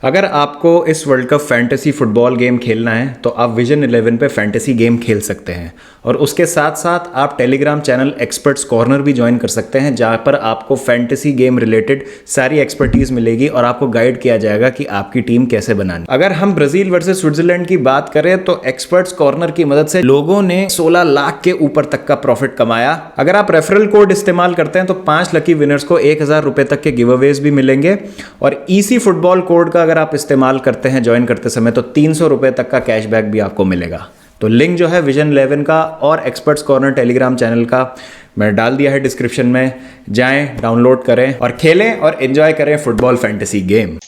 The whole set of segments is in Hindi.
अगर आपको इस world cup fantasy football game खेलना है तो आप विजन 11 पे फैंटेसी गेम खेल सकते हैं। और उसके साथ साथ आप टेलीग्राम चैनल एक्सपर्ट्स कॉर्नर भी ज्वाइन कर सकते हैं, जहाँ पर आपको फैंटेसी गेम रिलेटेड सारी एक्सपर्टीज मिलेगी और आपको गाइड किया जाएगा कि आपकी टीम कैसे बनानी। अगर हम ब्राजील वर्सेस स्विट्जरलैंड की बात करें तो एक्सपर्ट्स कॉर्नर की मदद से लोगों ने 16 लाख के ऊपर तक का प्रॉफिट कमाया। अगर आप रेफरल कोड इस्तेमाल करते हैं तो 5 लकी विनर्स को 1000 रुपए तक के गिव अवेज भी मिलेंगे। और ईसी फुटबॉल कोड का अगर आप इस्तेमाल करते हैं ज्वाइन करते समय तो 300 रुपए तक का कैशबैक भी आपको मिलेगा। तो लिंक जो है विजन 11 का और एक्सपर्ट्स कॉर्नर टेलीग्राम चैनल का मैं डाल दिया है डिस्क्रिप्शन में। जाएं, डाउनलोड करें और खेलें और एंजॉय करें football fantasy game.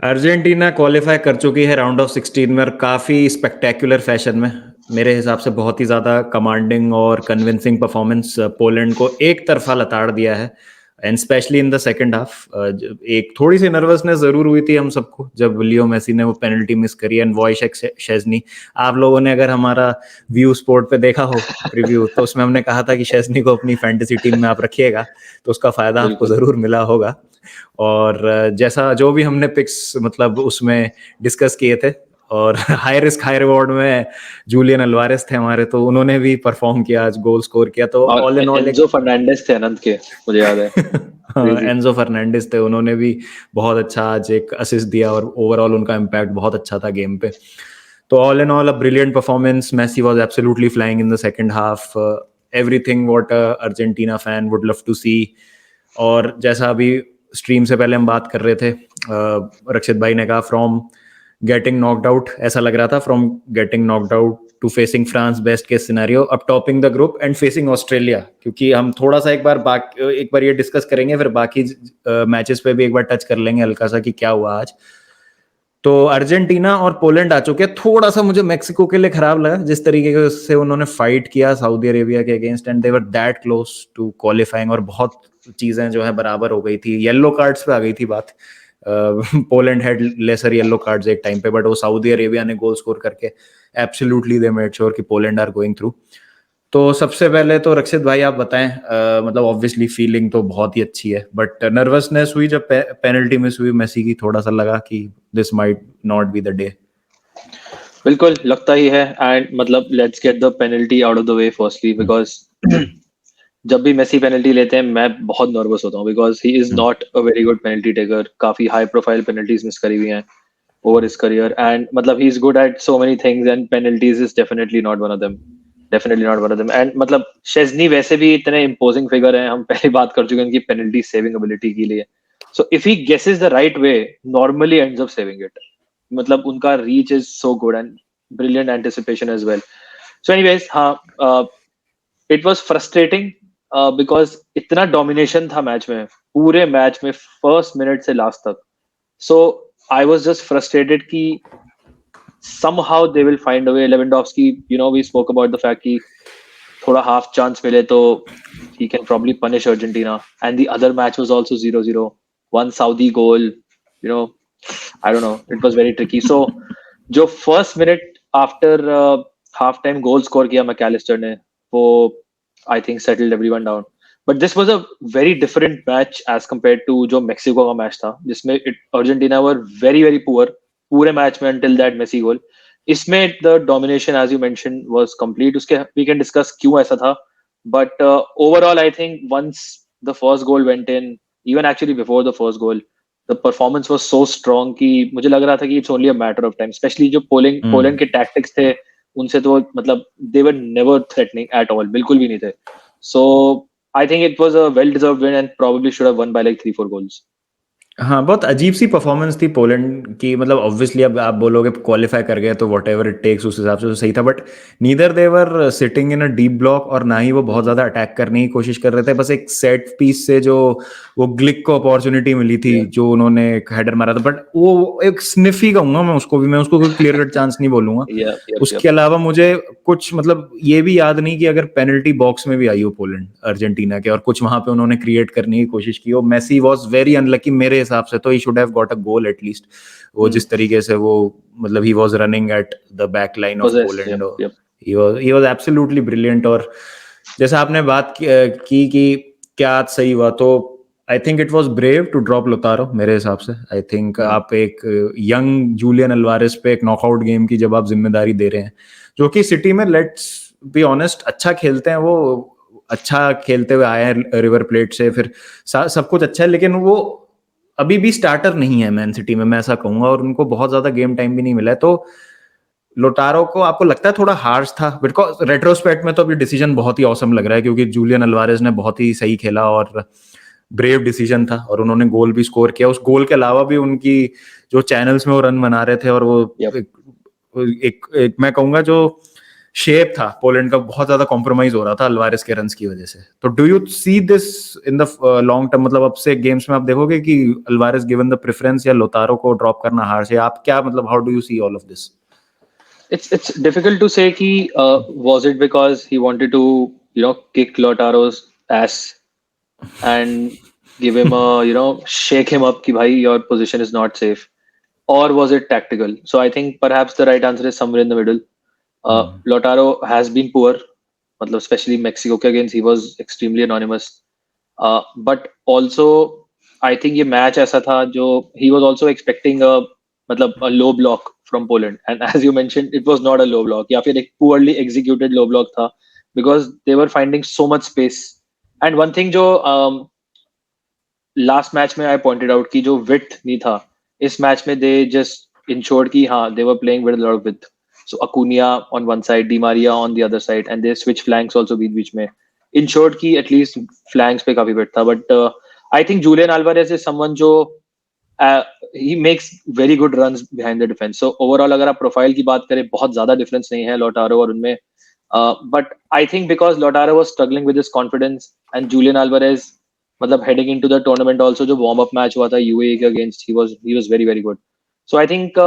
Argentina qualify कर चुकी है राउंड ऑफ 16 में और काफ़ी स्पेक्टेकुलर फैशन में। मेरे हिसाब से बहुत ही ज़्यादा कमांडिंग और कन्विंसिंग परफॉर्मेंस पोलैंड को एक तरफा लताड़ दिया है, and specially in the second half. एक थोड़ी सी नर्वसनेस ज़रूर हुई थी हम सबको जब लियो मेसी ने वो पेनल्टी मिस करी एंड वॉइशेक शेज़नी। आप लोगों ने अगर हमारा व्यू स्पोर्ट पे देखा हो प्रीव्यू तो उसमें हमने कहा था कि शेज़नी को अपनी फैंटेसी टीम में आप रखिएगा तो उसका फ़ायदा आपको बिल्कुल। ज़रूर मिला होगा। और जैसा जो भी हमने पिक्स मतलब उसमें डिस्कस किए थे और हाई रिस्क हाई रिवॉर्ड में जूलियन अल्वारेस थे हमारे, तो उन्होंने भी परफॉर्म किया, आज गोल स्कोर किया। तो और ऑल इन ऑल एनजो एक फर्नांडिस थे अनंत के, मुझे याद है। क्रेजी। एंजो फर्नांडिस थे, उन्होंने भी बहुत अच्छा आज एक असिस्ट दिया और ओवरऑल उनका इम्पैक्ट बहुत अच्छा था गेम पे। तो all in all a brilliant performance. Messi was absolutely flying in the second half, everything what a Argentina fan would love to see. और जैसा अभी स्ट्रीम से पहले हम बात कर रहे थे, रक्षित भाई ने कहा फ्रॉम गेटिंग नॉकड आउट, ऐसा लग रहा था from getting knocked out to facing France best case scenario, अब topping the group and facing Australia. क्योंकि हम थोड़ा सा एक बार ये डिस्कस करेंगे, फिर बाकी मैचेस पे भी एक बार टच कर लेंगे हल्का सा कि क्या हुआ आज। तो अर्जेंटीना और पोलैंड आ चुके हैं। थोड़ा सा मुझे मेक्सिको के लिए खराब लगा जिस तरीके से उन्होंने फाइट किया सऊदी अरेबिया के against, and they were that close to qualifying और बहुत चीजें जो है बराबर हो गई थी। येलो कार्ड्स पे आ गई थी बात। Poland had lesser yellow cards एक टाइम पे, बट वो सऊदी अरेबिया ने गोल स्कोर करके एब्सोल्युटली दे मेड श्योर कि पोलैंड आर गोइंग थ्रू। तो सबसे पहले तो रक्षित भाई आप बताएं, मतलब ऑब्वियसली फीलिंग तो बहुत ही अच्छी है, बट नर्वसनेस हुई जब पेनल्टी मिस हुई मेसी की? थोड़ा सा लगा कि this might not be the day. बिल्कुल लगता ही है। एंड मतलब let's get the penalty out of the way firstly, because जब भी मेसी पेनल्टी लेते हैं मैं बहुत नर्वस होता हूँ, because he is not a very good penalty taker. काफी हाई प्रोफाइल पेनल्टीज मिस करी हुई हैं ओवर हिज करियर, एंड मतलब he is good at so many things and penalties is definitely not one of them. Definitely not one of them. And मतलब शेजनी वैसे भी इतने इम्पोजिंग फिगर हैं, हम पहले बात कर चुके हैं उनकी पेनल्टी सेविंग एबिलिटी के लिए। So if he guesses the right way, normally ends up saving it. मतलब उनका reach is so good and brilliant anticipation as well. So anyways, हाँ, इट वाज फ्रस्ट्रेटिंग बिकॉज इतना डोमिनेशन था मैच में, पूरे मैच में फर्स्ट मिनट से लास्ट तक। So I was just frustrated कि somehow they will find a way. Lewandowski, we spoke about the fact कि थोड़ा half chance मिले तो he can probably punish Argentina. And the other match was also 0-0. One Saudi goal, I don't know. It was very tricky. So जो first minute after half time goal score किया मैकलिस्टर ने, वो I think settled everyone down. But this was a very different match as compared to जो मेक्सिको का मैच था, जिसमें Argentina were very very poor पूरे मैच में until that Messi goal. इसमें the domination as you mentioned was complete. उसके we can discuss क्यों ऐसा था, but overall I think once the first goal went in, even actually before the first goal, the performance was so strong कि मुझे लग रहा था कि it's only a matter of time. Especially जो पोलैंड के tactics थे, उनसे तो मतलब they were never threatening at all, बिल्कुल भी नहीं थे. So I think it was a well deserved win and probably should have won by like 3-4 goals. हाँ, बहुत अजीब सी परफॉर्मेंस थी पोलैंड की। मतलब ऑब्वियसली अब आप बोलोगे क्वालिफाई कर गए तो वॉट एवर इट टेक्स उस हिसाब से तो सही था, but neither they're sitting in a deep block और ना ही वो बहुत ज्यादा अटैक करने की कोशिश कर रहे थे। बस एक सेट पीस से जो वो ग्लिक को अपॉर्चुनिटी मिली थी, जो उन्होंने एक हेडर मारा था, बट वो एक स्निफ ही कहूंगा मैं उसको कोई क्लियर कट चांस नहीं बोलूंगा। उसके अलावा मुझे कुछ मतलब ये भी याद नहीं कि अगर पेनल्टी बॉक्स में भी आई हो पोलैंड अर्जेंटीना के और कुछ वहां पे उन्होंने क्रिएट करने की कोशिश की हो। मेसी वाज वेरी अनलकी मेरे हिसाब से, तो he should have got a goal at least. वो जिस तरीके से वो मतलब he was running at the back line of Poland, he was absolutely brilliant. और जैसा आपने बात की कि क्या आज सही हुआ, तो I think it was brave to drop Lautaro मेरे हिसाब से. आई थिंक आप एक यंग जूलियन अल्वारेस पे एक नॉकआउट गेम की जब आप जिम्मेदारी दे रहे हैं, जो कि सिटी में लेट्स बी ऑनेस्ट अच्छा खेलते हैं, वो अच्छा खेलते हुए आए हैं रिवर प्लेट से, फिर सब कुछ अच्छा है, लेकिन वो अभी भी स्टार्टर नहीं है मैन सिटी में, मैं ऐसा कहूंगा, और उनको बहुत ज्यादा गेम टाइम भी नहीं मिला है. तो लोटारो को आपको लगता है थोड़ा हार्श था? बिकॉज रेट्रोस्पेक्ट में तो अभी डिसीजन बहुत ही औसम लग रहा है, क्योंकि जूलियन अल्वारेज ने बहुत ही सही खेला और ब्रेव डिसीजन था, और उन्होंने गोल भी स्कोर किया. उस गोल के अलावा भी उनकी जो चैनल्स में वो रन बना रहे थे, और वो एक मैं कहूंगा जो शेप था पोलैंड का, बहुत ज्यादा कॉम्प्रोमाइज हो रहा था अल्वारेस के रन्स की वजह से. तो do you see this in the long term? मतलब अब से गेम्स में आप देखोगे कि अल्वारेस गिवन द प्रेफरेंस या लोतारो को ड्रॉप करना हार से, आप क्या मतलब how do you see all of this? It's difficult to say कि was it because he wanted to kick Lautaro's ass and give him a shake him up कि भाई your position is not safe, or was it tactical? So I think perhaps the right answer is somewhere in the middle. Lautaro has been poor, मतलब especially Mexico के against he was extremely anonymous. But also I think ये match ऐसा था जो he was also expecting a low block from Poland, and as you mentioned it was not a low block, या फिर एक poorly executed low block था, because they were finding so much space. And one thing जो लास्ट मैच में आई पॉइंटेड आउट कि जो विड्थ नहीं था इस मैच में, दे जस्ट इंश्योर्ड कि हाँ they were playing with lot of width. So Acuña on one side, Di Maria on the other side, and they switch flanks also बीच बीच में, इंश्योर्ड कि एटलीस्ट फ्लैंक्स पे काफी विड्थ था. But I think Julian Alvarez is someone जो he makes very good runs behind the defense. So overall अगर आप प्रोफाइल की बात करें बहुत ज्यादा डिफरेंस नहीं है लोटारो और उनमें. But I think because Lautaro was struggling with his confidence and Julian Alvarez मतलब heading into the tournament also, जो warm up match हुआ था UAE के against, he was very very good. So I think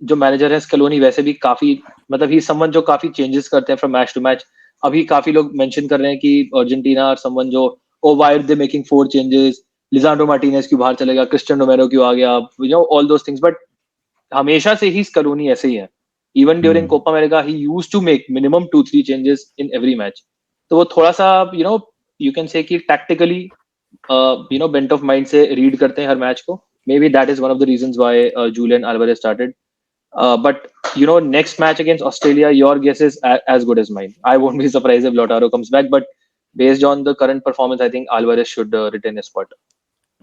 जो मैनेजर है स्कैलोनी वैसे भी काफी मतलब ही समवन जो काफी चेंजेस करते हैं फ्रॉम मैच टू मैच. अभी काफी लोग मेंशन कर रहे हैं कि अर्जेंटीना और समवन जो why are they making 4 changes, लिजांड्रो Martinez क्यों बाहर चलेगा, क्रिस्टियन रोमेरो क्यों आ गया, ऑल दोस थिंग्स. बट हमेशा से ही स्कैलोनी ऐसे ही है. Even during Copa America, he used to make minimum 2-3 changes in every match. तो वो थोड़ा सा you can say कि tactically bent of mind से read करते हैं हर मैच को. Maybe that is one of the reasons why Julian Alvarez started. But next match against Australia, your guess is as good as mine. I won't be surprised if Lautaro comes back, but based on the current performance, I think Alvarez should retain his spot.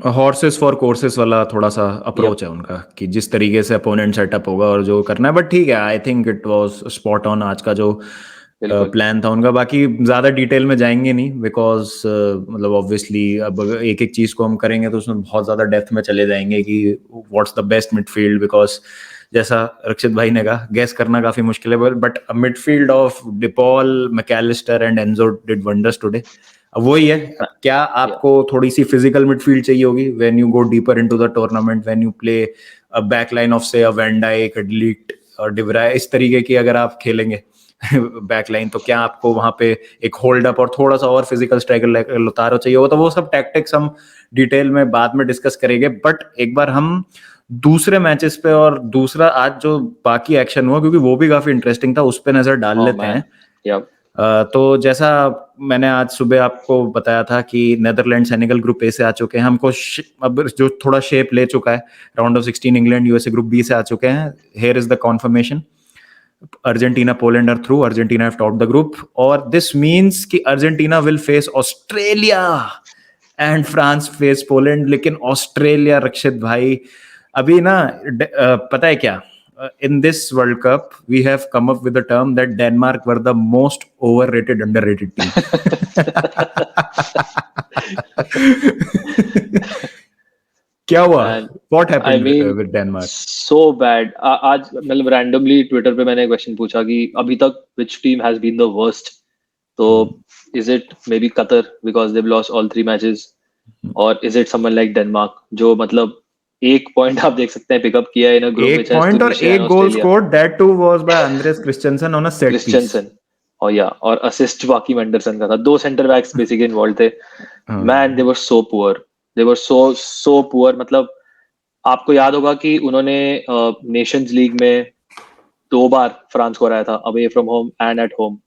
Horses for courses वाला थोड़ा सा अप्रोच है उनका, कि जिस तरीके से अपोनेंट सेटअप होगा और जो करना है. बट ठीक है, आई think it was spot on आज का जो प्लान था उनका. बाकी ज्यादा डिटेल में जाएंगे नहीं, बिकॉज मतलब ऑब्वियसली अब एक एक चीज को हम करेंगे तो उसमें बहुत ज्यादा डेप्थ में चले जाएंगे कि what's the best midfield. Because जैसा रक्षित भाई ने कहा, गेस करना काफी मुश्किल है, but midfield of De Paul, Mac Allister and Enzo did wonders today. अब वही है, क्या आपको थोड़ी सी फिजिकल मिडफील्ड चाहिए होगी when you go deeper into the tournament, when you play a backline of से अ वैन डाइक, अ डी लीट और डिवराय, इस तरीके की अगर आप खेलेंगे बैकलाइन, तो क्या आपको वहां पे एक होल्ड अप और थोड़ा सा और फिजिकल स्ट्राइकर लोतारो चाहिए होगा? तो वो सब टैक्टिक्स हम डिटेल में बाद में डिस्कस करेंगे. बट एक बार हम दूसरे मैचेस पे और दूसरा आज जो बाकी एक्शन हुआ, क्योंकि वो भी काफी इंटरेस्टिंग था, उस पे नजर डाल लेते हैं. तो जैसा मैंने आज सुबह आपको बताया था कि नेदरलैंड सेनेगल ग्रुप ए से आ चुके हैं. हमको अब जो थोड़ा शेप ले चुका है, round of 16 England USA group B से आ चुके हैं. Here is the confirmation. Argentina Poland are through. Argentina have topped the group, और दिस मींस कि Argentina will face Australia and France face Poland. लेकिन ऑस्ट्रेलिया, रक्षित भाई, अभी ना पता है क्या, in this World Cup, we have come up with the term that Denmark were the most overrated, underrated team. क्या हुआ? What happened with Denmark? So bad. आज मतलब randomly Twitter पे मैंने एक क्वेश्चन पूछा कि अभी तक which team has been the worst? तो is it maybe Qatar because they've lost all 3 matches, or is it someone like Denmark जो मतलब एक पॉइंट आप देख सकते हैं पिकअप किया है इन ग्रुप में, एक पॉइंट और एक goal scored, that two was by Andreas Christensen on a set piece. Christensen और असिस्ट बाकी एंडरसन का था. 2 सेंटर बैक्स बेसिकली इन्वॉल्व थे. Man, they were so poor. They were so poor. मतलब आपको याद होगा कि उन्होंने नेशंस लीग में 2 बार फ्रांस को हराया था, away from home and at home.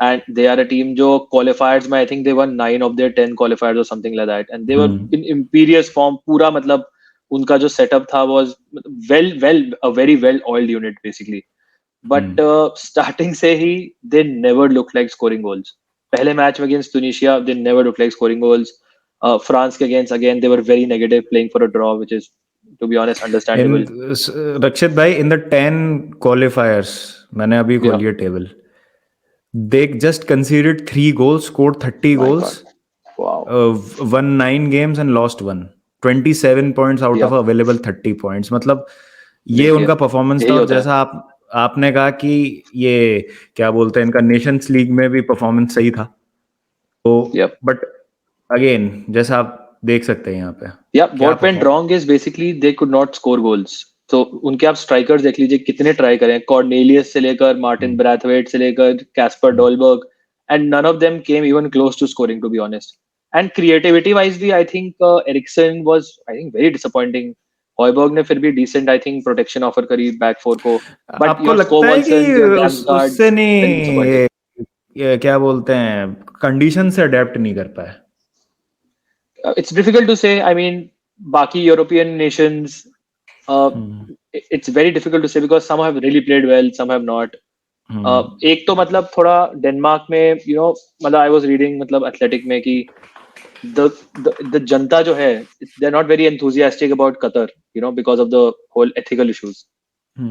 and they are a team जो qualifiers में I think they won 9 of their 10 qualifiers or something like that, and they were in imperious form. पूरा मतलब उनका जो setup था was a very well oiled unit basically. But starting से ही they never looked like scoring goals. पहले मैच में against Tunisia they never looked like scoring goals. France के against again they were very negative, playing for a draw, which is to be honest understandable. रक्षित भाई, in the 10 qualifiers, मैंने अभी खोल लिया table, they just conceded 3 goals, scored 30 My goals, God. Wow. won 9 games and lost 1. 27 points out of available 30 points. मतलब ये उनका परफॉर्मेंस था। और जैसा आपने कहा कि ये क्या बोलते हैं, इनका नेशंस लीग में भी परफॉर्मेंस सही था, तो बट अगेन जैसा आप देख सकते हैं यहाँ पे, what went wrong is basically they could not score goals. तो उनके आप स्ट्राइकर्स देख लीजिए कितने ट्राई करें, कॉर्नेलियस से लेकर मार्टिन ब्रैथवेट से लेकर Kasper Dolberg, and none of them came even close to scoring, to be honest. And creativity wise भी I think Eriksen was I think very disappointing. Hojbjerg ने फिर भी decent I think protection offer करी बैक फोर को, बट आपको लगता है कि उससे नहीं, ये क्या बोलते हैं, कंडीशन से अडेप्ट नहीं कर पाए? It's difficult to say. I mean, बाकी European nations, it's very difficult to say because some have really played well, some have not. एक तो मतलब थोड़ा डेनमार्क में, you know, मतलब I was reading मतलब एथलेटिक में कि the जनता जो है, they're not very enthusiastic about Qatar, you know, because of the whole ethical issues.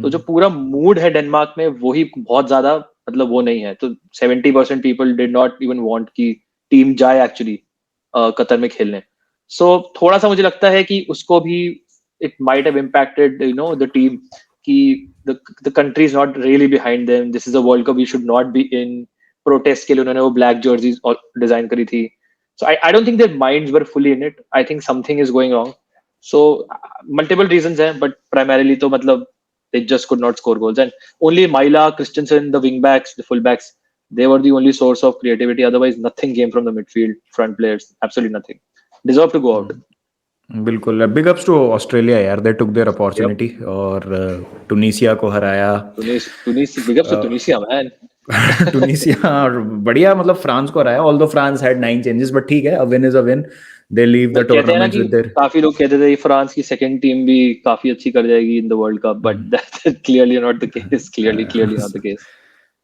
तो जो पूरा मूड है डेनमार्क में वो ही बहुत ज्यादा मतलब वो नहीं है. तो 70% people did not even want कि टीम जाए एक्चुअली कतर में खेलने. सो थोड़ा सा मुझे लगता है कि उसको भी it might have impacted, you know, the team कि the country is not really behind them. This is a World Cup we should not be in. Protest के लिए उन्होंने वो black jerseys डिजाइन करी थी. So I don't think their minds were fully in it. I think something is going wrong. So multiple reasons हैं, but primarily तो मतलब they just could not score goals, and only Maila, Christensen, the wingbacks, the fullbacks, they were the only source of creativity. Otherwise nothing came from the midfield, front players, absolutely nothing. Deserve to go out. बिल्कुल. बिग अप्स टू ऑस्ट्रेलिया यार, दे टुक देयर अपॉर्चुनिटी और टुनीसिया को हराया. Big ups to Tunisia man. Tunisia और बढ़िया मतलब फ्रांस को हराया, although France had 9 changes, but ठीक है, a win is a win. They leave the tournament with their. काफी लोग कहते थे फ्रांस की सेकंड टीम भी काफी अच्छी कर जाएगी in the World cup, but that's clearly not the case. Clearly not the case.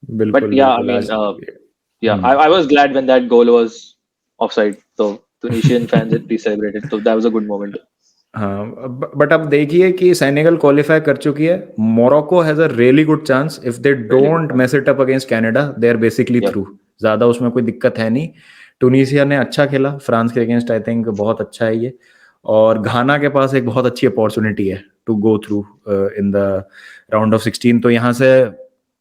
बिल्कुल. बट या I mean I was glad when that goal was offside. So Tunisian fans had celebrated. So that was a good moment. हाँ, बट अब देखिए कि सेनेगल क्वालिफाई कर चुकी है. Morocco has a really good chance if they don't mess it up against Canada. They are basically through. ज्यादा उसमें कोई दिक्कत है नहीं. टुनीसिया ने अच्छा खेला फ्रांस के अगेंस्ट, आई थिंक बहुत अच्छा है ये. और घाना के पास एक बहुत अच्छी अपॉर्चुनिटी है to go through in the round of 16. तो यहाँ से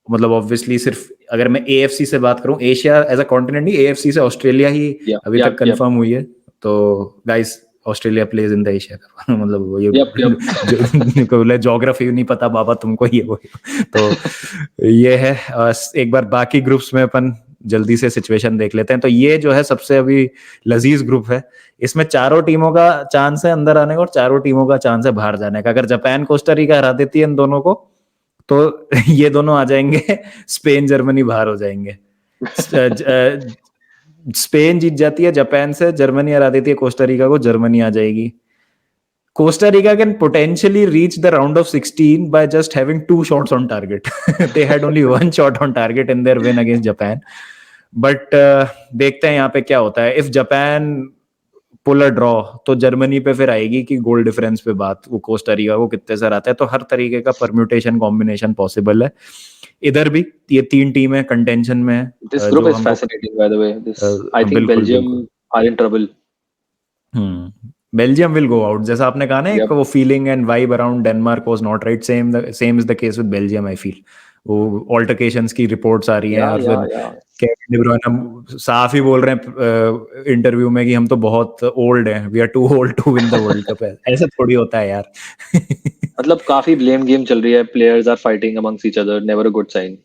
मतलब ऑब्वियसली सिर्फ अगर मैं AFC से बात करूं, एशिया एज अ कॉन्टिनेंट नहीं, AFC से ऑस्ट्रेलिया ही अभी तक कंफर्म हुई है. तो guys, Australia plays in the Asia Cup. मतलब वो ये ज्योग्राफी नहीं पता बाबा तुमको, ये वो. तो ये है. एक बार बाकी ग्रुप्स में अपन जल्दी से सिचुएशन देख लेते हैं. तो ये जो है सबसे अभी लजीज ग्रुप है. इसमें चारों टीमों का चांस है अंदर आने का और चारों टीमों का चांस है बाहर जाने का. अगर जापान कोस्टा रिका हरा देती है इन दोनों को तो ये दोनों आ जाएंगे, स्पेन जर्मनी बाहर हो जाएंगे. स्पेन जीत जाती है जापान से, जर्मनी हरा देती है कोस्टा रिका को, जर्मनी आ जाएगी. Costa Rica can potentially reach the round of 16 by just having 2 shots on target. They had only 1 shot on target in their win against Japan. But देखते हैं यहाँ पे क्या होता है. If Japan pull a draw तो जर्मनी पे फिर आएगी कि गोल डिफरेंस पे बात, वो कोस्टा रिका को कितने से आता है. तो हर तरीके का परम्यूटेशन कॉम्बिनेशन पॉसिबल है. इधर भी ये 3 टीमें कंटेंशन में है. This group is fascinating by the way. I think Belgium are in trouble. Belgium will go out. जैसा आपने कहा ना, एक वो feeling and vibe around Denmark was not right. Same is the case with Belgium. I feel वो ऑल्टरकेशंस की रिपोर्ट्स आ रही हैं और फिर केविन डी ब्रुयने साफ ही बोल रहे हैं इंटरव्यू में कि हम तो बहुत ओल्ड हैं, we are too old to win the World Cup. ऐसा थोड़ी होता है यार. मतलब काफी ब्लेम गेम चल रही है. Players are fighting amongst each other. Never a good sign.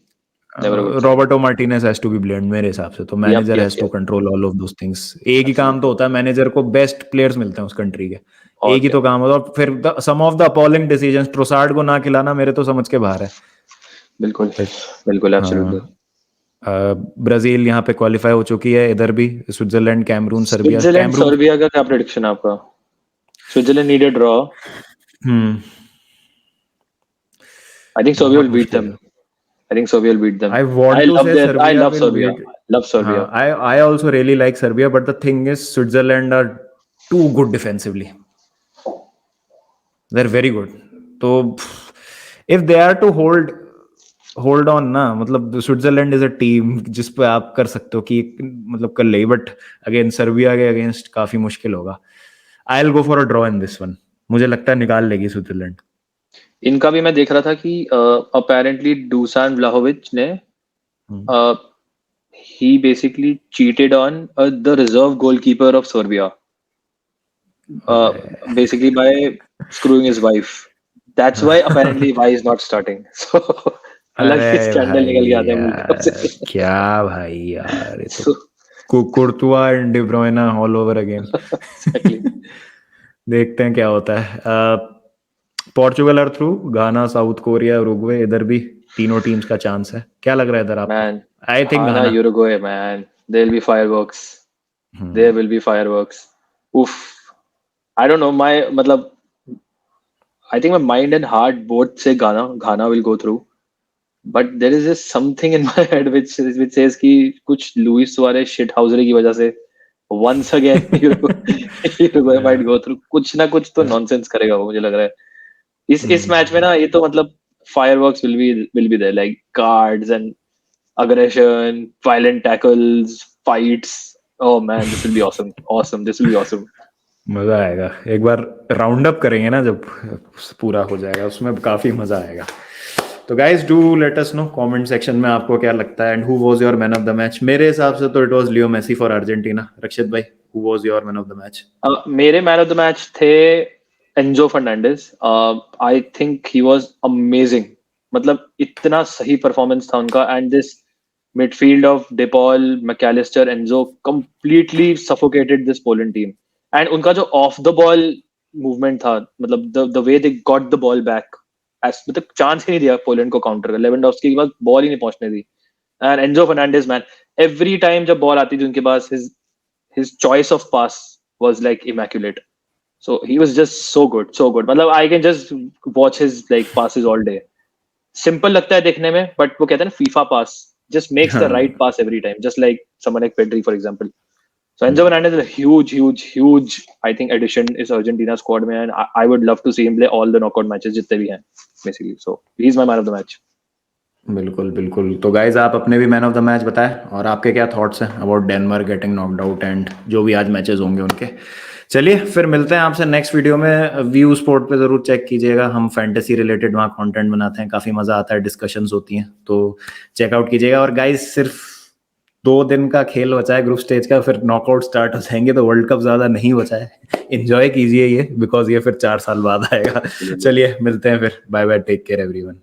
Roberto Martinez has to be blamed मेरे हिसाब से. तो manager has to control all of those things. एक ही काम तो होता है मैनेजर को, बेस्ट प्लेयर्स मिलते हैं उस कंट्री के, एक ही तो काम होता है. और फिर some of the appalling decisions, Trossard को ना खिलाना मेरे तो समझ के बाहर है. बिल्कुल एब्सोल्युटली. ब्राजील यहाँ पे क्वालिफाई हो चुकी है, इधर भी Switzerland, Cameroon, Serbia. Switzerland Cameroon Serbia का क्या प्रेडिक्शन है आपका? Switzerland need a draw. I think Serbia बहुत will beat मुश्किल them. है। I think Serbia will beat them. I want to say I Serbia love will Serbia. beat. I love Serbia. I also really like Serbia, but the thing is, Switzerland are too good defensively. They're very good. So if they are to hold on ना, मतलब स्विट्जरलैंड इज अ टीम जिस पे आप कर सकते हो कि मतलब कर ले, बट अगेन सर्बिया के अगेंस्ट काफी मुश्किल होगा। I will go for a draw in this one. मुझे लगता है निकाल लेगी स्विट्जरलैंड। इनका भी मैं देख रहा था कि अपेरेंटली डूसान व्लाहोविच ने he basically cheated on the reserve goalkeeper of Serbia, basically by screwing his wife. That's why apparently why is not starting. So अलग ही अरे स्कैंडल भाई निकल गया था वर्ल्ड कप यार, से। क्या भाई यार, ये So, तो Courtois and De Bruyne all over again. exactly. देखते हैं क्या होता है। Portugal are through, Ghana, South Korea, Uruguay, इधर भी तीनों टीम्स का चांस है। क्या लग रहा है इधर आपको? Man, I think Ghana, Ghana. Uruguay, man, there'll be fireworks. There will be fireworks. Oof. I don't know. मतलब I think my mind and heart both say Ghana will go through. But there is just something in my head which says कि कुछ लुइस सुआरेज शिट हाउसरी की वजह से once again Uruguay might go through। कुछ ना कुछ तो नॉनसेंस करेगा वो, मुझे लग रहा है इस मैच में ना। ये तो मतलब fireworks will be there, like cards and aggression, violent tackles, fights। Oh man, this will be awesome, awesome, this will be awesome। मजा आएगा एक बार राउंड अप करेंगे ना, जब पूरा हो जाएगा उसमें काफी मजा आएगा। तो guys do let us know comment section में आपको क्या लगता है, and who was your man of the match. मेरे हिसाब से तो it was Leo Messi for Argentina. Rakshit भाई, who was your man of the match? मेरे मैन ऑफ द मैच थे Enzo Fernandez. I think he was amazing. मतलब इतना सही परफॉर्मेंस था उनका, and this midfield of De Paul, McAllister, Enzo completely suffocated this Poland team। And उनका जो off the ball movement था, मतलब the way they got the ball back, मतलब चांस ही नहीं दिया पोलैंड को काउंटर का। लेवेंडोव्स्की के पास बॉल ही नहीं पहुंचने दी। And Enzo Fernandez, man, every time जब बॉल आती थी उनके पास, his choice of pass was like immaculate। So he was just so good, so good। मतलब I can just watch his like passes all day। Simple लगता है देखने में, बट वो कहते हैं ना FIFA pass just makes the right pass every time, just like someone like Pedri, for example। So Enzo Fernandez is a huge I think addition is Argentina squad में, and I would love to see him play all the knockout matches जितने भी हैं basically। So he's my man of the match। बिल्कुल बिल्कुल। तो गाइज आप अपने भी मैन ऑफ द मैच बताएं, और आपके क्या थॉट्स हैं about Denmark getting knocked out and जो भी आज मैचेस होंगे उनके। चलिए फिर मिलते हैं आपसे नेक्स्ट वीडियो में। व्यू स्पोर्ट पे जरूर चेक कीजिएगा, हम फैंटेसी रिलेटेड वहाँ कंटेंट बनाते हैं, काफी मजा आता है, डिस्कशंस होती हैं, तो चेकआउट कीजिएगा। और गाइज सिर्फ 2 दिन का खेल बचा है ग्रुप स्टेज का, फिर नॉकआउट स्टार्ट हो जाएंगे, तो वर्ल्ड कप ज्यादा नहीं बचा है। एंजॉय कीजिए ये, बिकॉज ये फिर 4 साल बाद आएगा। चलिए मिलते हैं फिर, bye bye, take care everyone.